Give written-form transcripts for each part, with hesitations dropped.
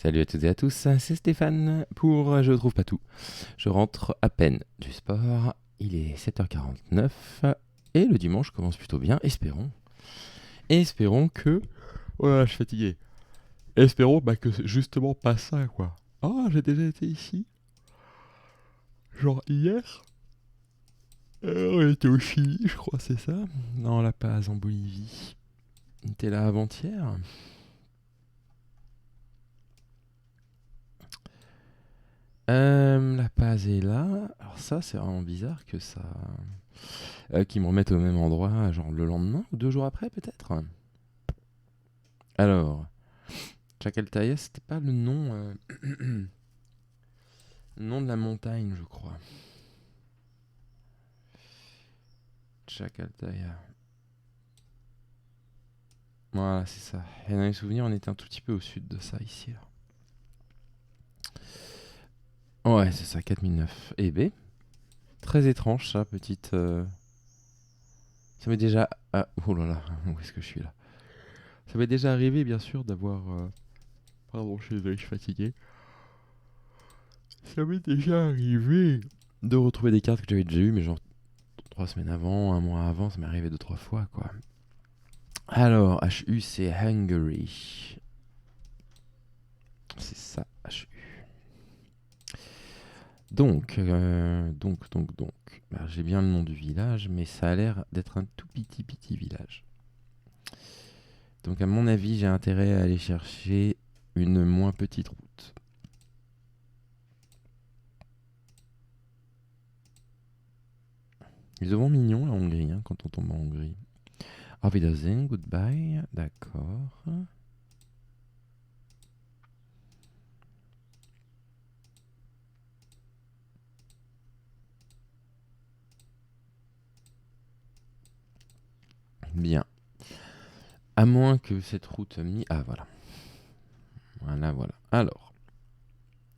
Salut à toutes et à tous, c'est Stéphane pour Je trouve pas tout. Je rentre à peine du sport, il est 7h49 et le dimanche commence plutôt bien, espérons. Espérons que... Oh là là, je suis fatigué. Espérons que c'est justement pas ça quoi. Oh, j'ai déjà été ici, genre hier. On était au Chili, je crois, c'est ça. Non, La Paz en Bolivie. On était là avant-hier. La Paz est là. Alors ça, c'est vraiment bizarre que ça... qu'ils me remettent au même endroit, genre le lendemain ou 2 jours après peut-être. Alors, Chacaltaya, c'était pas le nom, nom de la montagne, je crois. Chacaltaya. Voilà, c'est ça. Et dans les souvenirs, on était un tout petit peu au sud de ça, ici. Là. Ouais, c'est ça, 4009. Et B. Très étrange, ça, petite... Ça m'est déjà... Ah, oh là là, où est-ce que je suis là? Ça m'est déjà arrivé, bien sûr, d'avoir... Pardon, je suis désolé, je suis fatigué. Ça m'est déjà arrivé de retrouver des cartes que j'avais déjà eues, mais genre 3 semaines avant, un mois avant, ça m'est arrivé 2, 3 fois, quoi. Alors, HU, c'est Hungary. C'est ça, HU. Donc. Bah, j'ai bien le nom du village, mais ça a l'air d'être un tout petit village. Donc, à mon avis, j'ai intérêt à aller chercher une moins petite route. Ils sont mignons, la Hongrie, hein, quand on tombe en Hongrie. Auf Wiedersehen, goodbye, d'accord. Bien. À moins que cette route Ah, voilà. Voilà. Alors,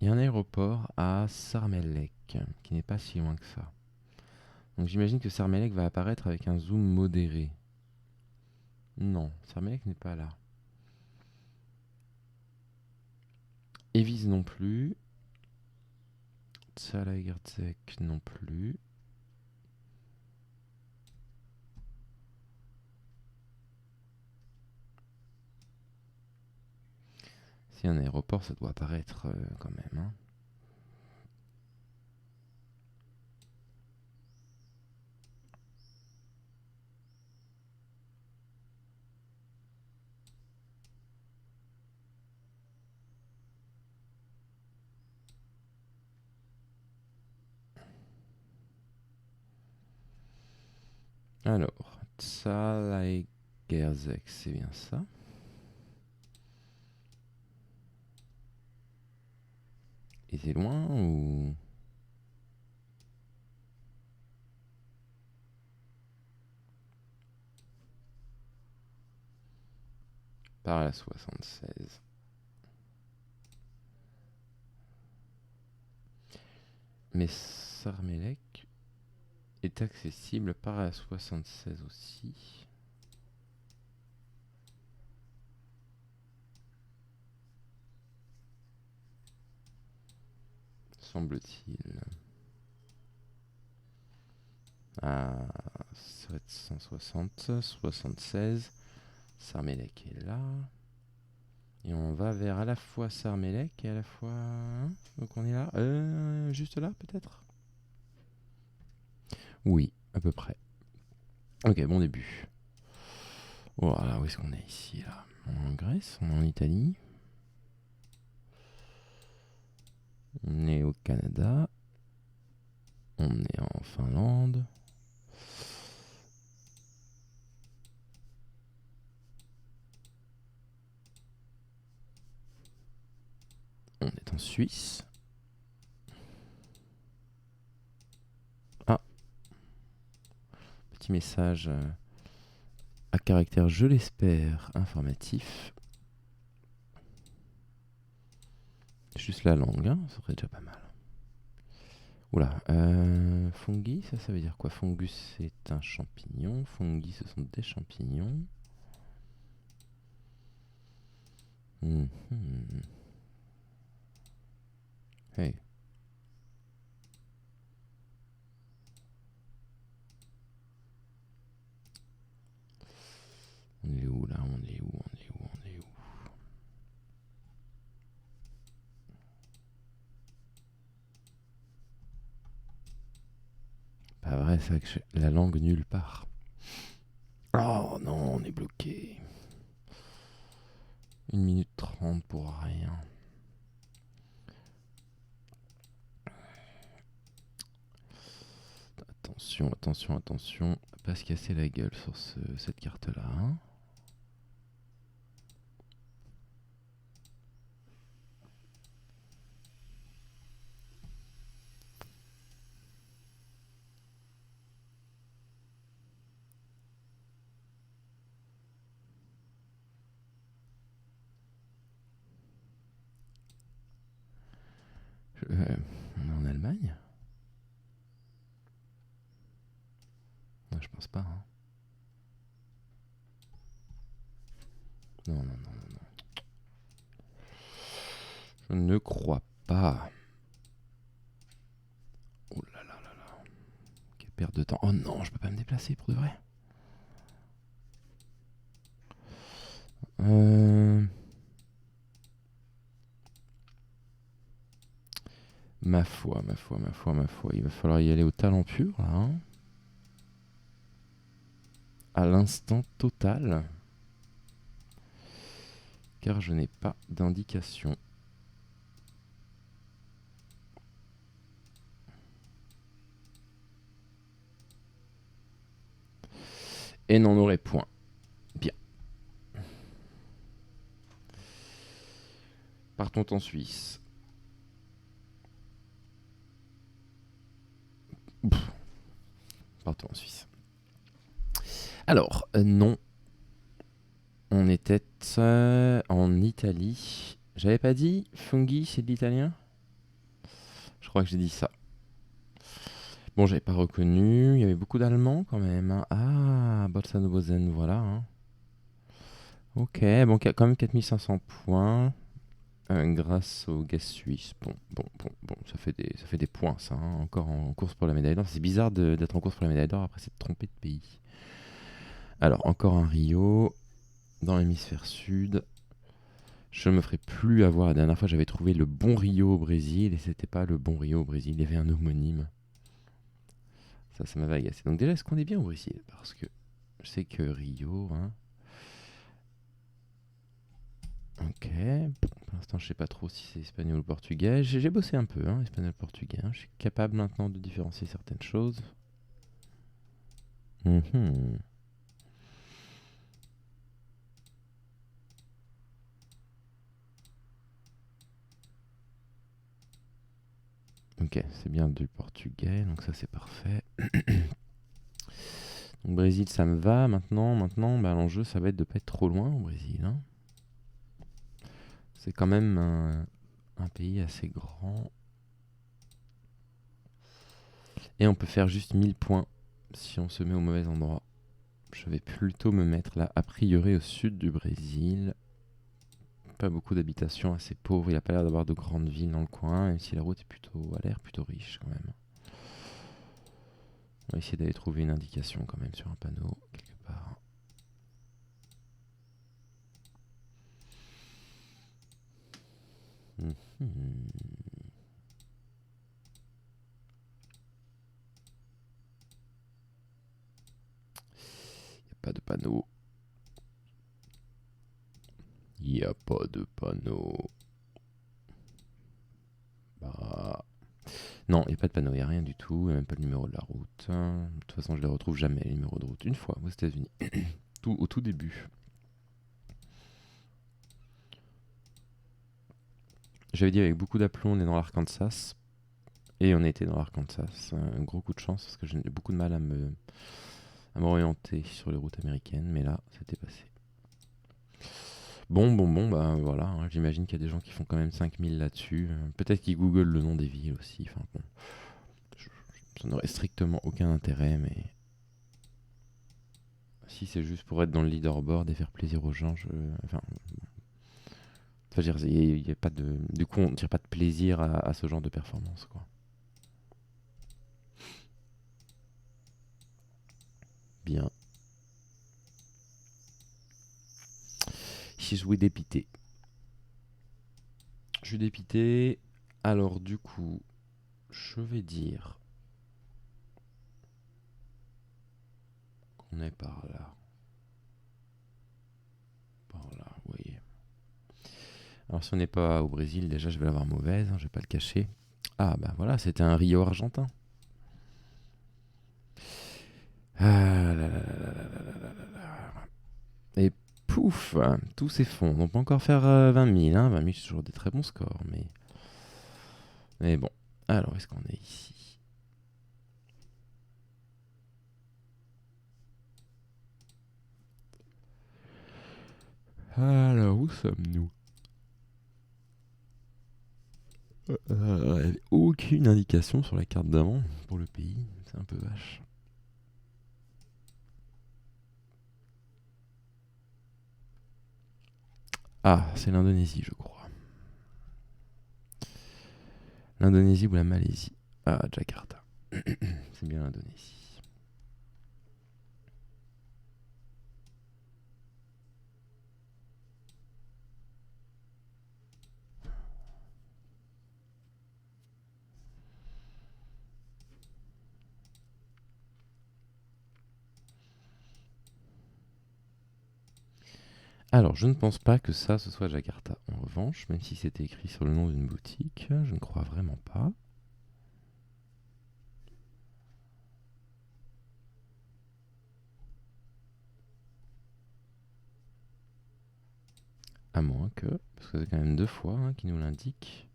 il y a un aéroport à Sarmelek, qui n'est pas si loin que ça. Donc j'imagine que Sarmelek va apparaître avec un zoom modéré. Non, Sarmelek n'est pas là. Evis non plus. Zalaegerszeg non plus. Si un aéroport, ça doit apparaître quand même. Hein. Alors, Zalaegerszeg, c'est bien ça. Et c'est loin ou... Par la 76. Mais Sarmelek est accessible par la 76 aussi. Semble-t-il. À 760, 76. Sarmelek est là. Et on va vers à la fois Sarmelek et à la fois... hein, donc on est là. Juste là, peut-être. Oui, à peu près. Ok, bon début. Voilà, où est-ce qu'on est ici, là? En Grèce, on est en Italie. On est au Canada. On est en Finlande. On est en Suisse. Ah, petit message à caractère, je l'espère, informatif. Juste la langue, hein, ça serait déjà pas mal. Oula, fungi, ça veut dire quoi? Fungus, c'est un champignon. Fungi, ce sont des champignons. Ouais, c'est vrai que j'ai la langue nulle part. Oh non, on est bloqué. 1 minute 30 pour rien. Attention, attention, attention. Pas se casser la gueule sur cette carte-là. Hein. On est en Allemagne? Non, je pense pas. Hein. Non, non, non, non, non. Je ne crois pas. Oh là là là là. Quelle perte de temps. Oh non, je peux pas me déplacer pour de vrai. Ma foi, ma foi, ma foi, ma foi. Il va falloir y aller au talent pur, là. Hein. À l'instant total. Car je n'ai pas d'indication. Et n'en aurait point. Bien. Partons en Suisse. Pff. Partons en Suisse. Alors, non. On était en Italie. J'avais pas dit fungi, c'est de l'italien? Je crois que j'ai dit ça. Bon, j'avais pas reconnu. Il y avait beaucoup d'Allemands quand même. Hein. Ah, Bolzano-Bozen, voilà. Hein. Ok, bon, quand même 4500 points. Grâce au gaz suisse. Bon, ça fait des points, ça. Hein. Encore en course pour la médaille d'or. C'est bizarre d'être en course pour la médaille d'or après s'être trompé de pays. Alors, encore un Rio. Dans l'hémisphère sud. Je ne me ferai plus avoir. La dernière fois, j'avais trouvé le bon Rio au Brésil et c'était pas le bon Rio au Brésil. Il y avait un homonyme. Ça m'avait agacé. Donc déjà, est-ce qu'on est bien au Brésil? Parce que je sais que Rio... Hein. Ok. Pour l'instant, je sais pas trop si c'est espagnol ou portugais. J'ai bossé un peu, hein, espagnol-portugais. Hein. Je suis capable maintenant de différencier certaines choses. Ok, c'est bien du portugais, donc ça c'est parfait. Donc Brésil, ça me va. Maintenant, bah, l'enjeu, ça va être de pas être trop loin au Brésil. Hein. C'est quand même un pays assez grand. Et on peut faire juste 1000 points si on se met au mauvais endroit. Je vais plutôt me mettre là, a priori au sud du Brésil. Pas beaucoup d'habitations, assez pauvres. Il n'y a pas l'air d'avoir de grandes villes dans le coin, même si la route a l'air plutôt riche quand même. On va essayer d'aller trouver une indication quand même sur un panneau, quelque part. Il n'y a pas de panneau. Il n'y a pas de panneau. Bah... Non, il n'y a pas de panneau, il n'y a rien du tout. Il n'y a même pas le numéro de la route. De toute façon, je ne les retrouve jamais, les numéros de route. Une fois, aux États-Unis. Au tout début. J'avais dit avec beaucoup d'aplomb, on est dans l'Arkansas. Et on était dans l'Arkansas. Un gros coup de chance parce que j'ai beaucoup de mal à m'orienter sur les routes américaines. Mais là, c'était passé. Bon, bah voilà. Hein, j'imagine qu'il y a des gens qui font quand même 5000 là-dessus. Peut-être qu'ils googlent le nom des villes aussi. Enfin bon. Ça n'aurait strictement aucun intérêt, mais... Si c'est juste pour être dans le leaderboard et faire plaisir aux gens, enfin, il y a pas de... Du coup, on ne tire pas de plaisir à ce genre de performance, quoi. Bien. Si je suis dépité. Je suis dépité. Alors, du coup, je vais dire On est par là. Par là, vous voyez. Alors si on n'est pas au Brésil, déjà je vais l'avoir mauvaise, hein, je vais pas le cacher. Ah bah voilà, c'était un Rio argentin. Ah là là là là là là là là là. Et pouf, tout s'effondre. On peut encore faire 20 000. Hein. 20 000, c'est toujours des très bons scores. Mais bon. Alors, est-ce qu'on est ici? Alors, où sommes-nous? Aucune indication sur la carte d'avant pour le pays. C'est un peu vache. Ah, c'est l'Indonésie, je crois. L'Indonésie ou la Malaisie. Ah, Jakarta. C'est bien l'Indonésie. Alors, je ne pense pas que ça, ce soit Jakarta. En revanche, même si c'était écrit sur le nom d'une boutique, je ne crois vraiment pas. À moins que, parce que c'est quand même 2 fois qui nous l'indique.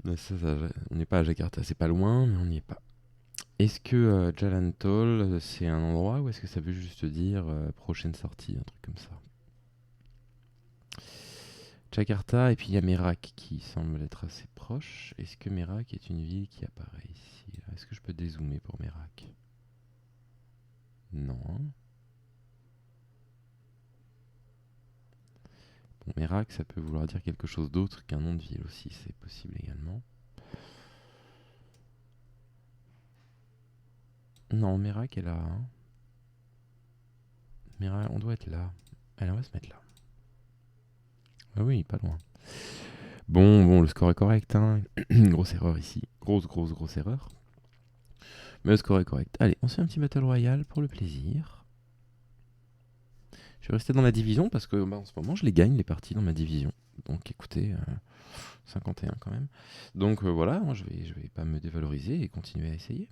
On n'est pas à Jakarta, c'est pas loin, mais on n'y est pas. Est-ce que Jalan Tol, c'est un endroit ou est-ce que ça veut juste dire prochaine sortie, un truc comme ça? Jakarta, et puis il y a Merak qui semble être assez proche. Est-ce que Merak est une ville qui apparaît ici? Est-ce que je peux dézoomer pour Merak? Non. Bon, Merak, ça peut vouloir dire quelque chose d'autre qu'un nom de ville aussi, c'est possible également. Non, Merak est là. Hein. Merak, on doit être là. Allez, on va se mettre là. Ah oui, pas loin. Bon, le score est correct. Hein. Grosse erreur ici. Grosse erreur. Mais le score est correct. Allez, on se fait un petit Battle Royale pour le plaisir. Je vais rester dans ma division parce que en ce moment, je les gagne les parties dans ma division. Donc écoutez, 51 quand même. Donc voilà, moi, je vais pas me dévaloriser et continuer à essayer.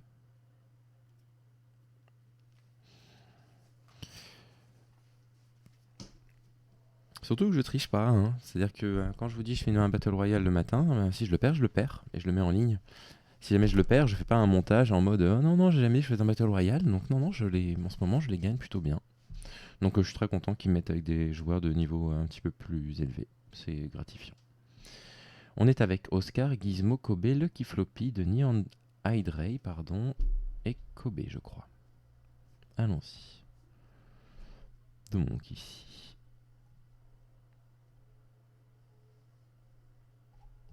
Surtout que je triche pas. Hein. C'est-à-dire que quand je vous dis je fais un Battle Royale le matin, si je le perds, je le perds. Et je le mets en ligne. Si jamais je le perds, je fais pas un montage en mode oh non, j'ai jamais je fais un Battle Royale. Donc non, en ce moment, je les gagne plutôt bien. Donc je suis très content qu'ils me mettent avec des joueurs de niveau un petit peu plus élevé. C'est gratifiant. On est avec Oscar, Gizmo, Kobe, Lucky Floppy, Denis, Hydray, et Kobe, je crois. Allons-y. Donc ici.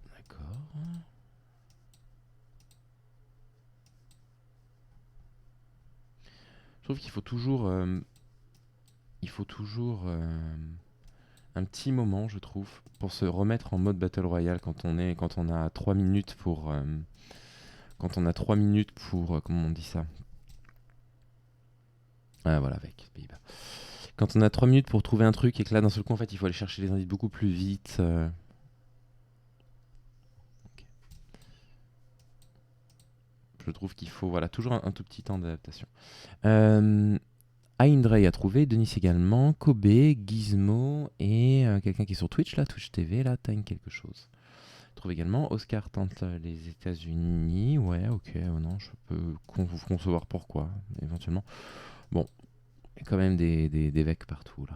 D'accord. Je trouve qu'il faut toujours... un petit moment, je trouve, pour se remettre en mode Battle Royale quand on a 3 minutes pour... comment on dit ça? Ah voilà, avec Pays-Bas. Quand on a 3 minutes pour trouver un truc et que là, d'un seul coup, en fait, il faut aller chercher les indices beaucoup plus vite. Okay. Je trouve qu'il faut toujours un tout petit temps d'adaptation. Aindrey a trouvé, Denis également, Kobe, Gizmo et quelqu'un qui est sur Twitch, là, Twitch TV, là, Time quelque chose. Trouve également, Oscar tente les États-Unis. Ouais, ok, non, je peux concevoir pourquoi, éventuellement. Bon, il y a quand même des vecs partout, là.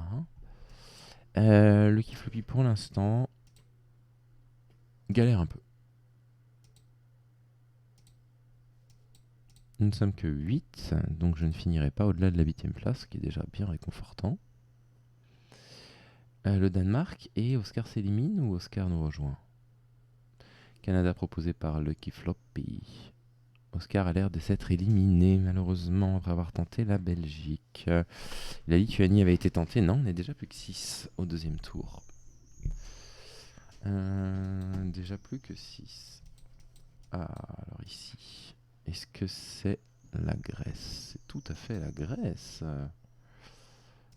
Hein. Lucky Floppy, pour l'instant, galère un peu. Nous ne sommes que 8, donc je ne finirai pas au-delà de la 8ème place, ce qui est déjà bien réconfortant. Le Danemark, et Oscar s'élimine ou Oscar nous rejoint? Canada proposé par Lucky Floppy. Oscar a l'air de s'être éliminé, malheureusement, après avoir tenté la Belgique. La Lituanie avait été tentée. Non, on n'est déjà plus que 6 au 2e tour. Déjà plus que 6. Ah, alors ici, est-ce que c'est la Grèce? C'est tout à fait la Grèce.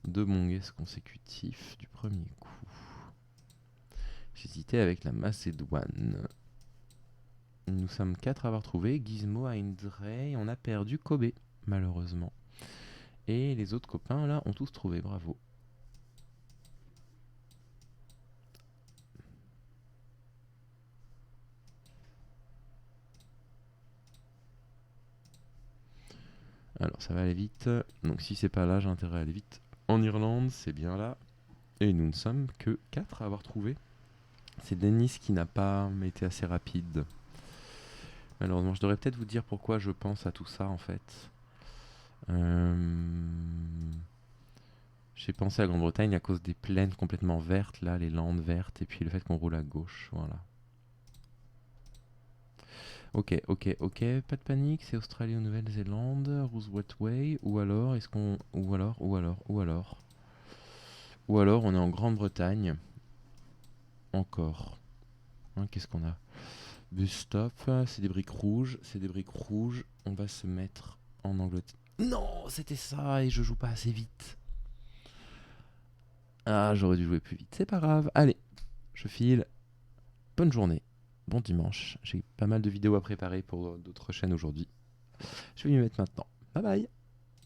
Deux bons guesses consécutifs du premier coup. J'hésitais avec la Macédoine. Nous sommes 4 à avoir trouvé. Gizmo, Indrey, on a perdu Kobe, malheureusement. Et les autres copains, là, ont tous trouvé. Bravo. Alors, ça va aller vite. Donc, si c'est pas là, j'ai intérêt à aller vite. En Irlande, c'est bien là. Et nous ne sommes que 4 à avoir trouvé. C'est Denis qui n'a pas été assez rapide. Malheureusement, je devrais peut-être vous dire pourquoi je pense à tout ça, en fait. J'ai pensé à Grande-Bretagne à cause des plaines complètement vertes, là, les landes vertes, et puis le fait qu'on roule à gauche, voilà. Ok, pas de panique, c'est Australie ou Nouvelle-Zélande, Roosevelt Way, ou alors, est-ce qu'on... Ou alors, on est en Grande-Bretagne, encore. Hein, qu'est-ce qu'on a? Bus stop, c'est des briques rouges, on va se mettre en Angleterre. Non, c'était ça, et je joue pas assez vite. Ah, j'aurais dû jouer plus vite, c'est pas grave. Allez, je file. Bonne journée, bon dimanche. J'ai pas mal de vidéos à préparer pour d'autres chaînes aujourd'hui. Je vais m'y mettre maintenant. Bye bye.